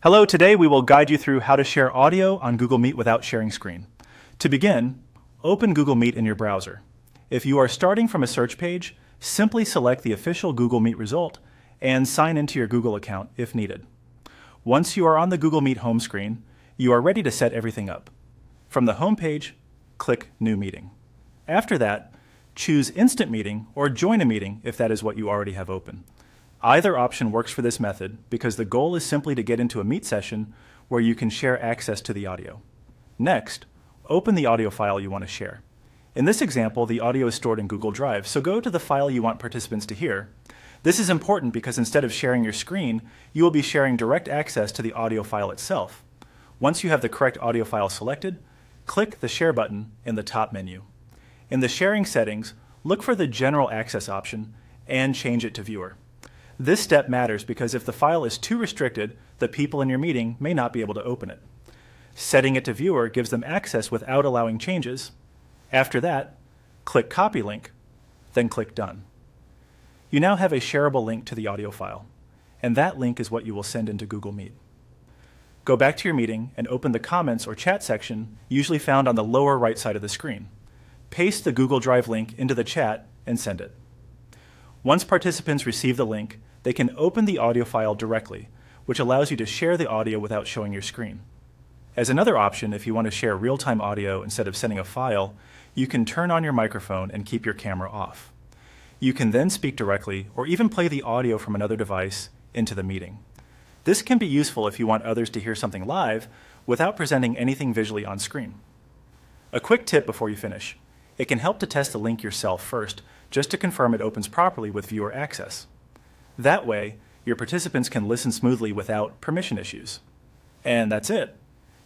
Hello, today we will guide you through how to share audio on Google Meet without sharing screen. To begin, open Google Meet in your browser. If you are starting from a search page, simply select the official Google Meet result and sign into your Google account if needed. Once you are on the Google Meet home screen, you are ready to set everything up. From the home page, click New Meeting. After that, choose Instant Meeting or Join a Meeting if that is what you already have open. Either option works for this method because the goal is simply to get into a Meet session where you can share access to the audio. Next, open the audio file you want to share. In this example, the audio is stored in Google Drive, so go to the file you want participants to hear. This is important because instead of sharing your screen, you will be sharing direct access to the audio file itself. Once you have the correct audio file selected, click the Share button in the top menu. In the sharing settings, look for the General Access option and change it to Viewer. This step matters because if the file is too restricted, the people in your meeting may not be able to open it. Setting it to Viewer gives them access without allowing changes. After that, click Copy Link, then click Done. You now have a shareable link to the audio file, and that link is what you will send into Google Meet. Go back to your meeting and open the Comments or Chat section, usually found on the lower right side of the screen. Paste the Google Drive link into the chat and send it. Once participants receive the link, they can open the audio file directly, which allows you to share the audio without showing your screen. As another option, if you want to share real-time audio instead of sending a file, you can turn on your microphone and keep your camera off. You can then speak directly or even play the audio from another device into the meeting. This can be useful if you want others to hear something live without presenting anything visually on screen. A quick tip before you finish. It can help to test the link yourself first, just to confirm it opens properly with viewer access. That way, your participants can listen smoothly without permission issues. And that's it.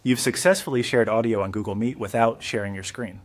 You've successfully shared audio on Google Meet without sharing your screen.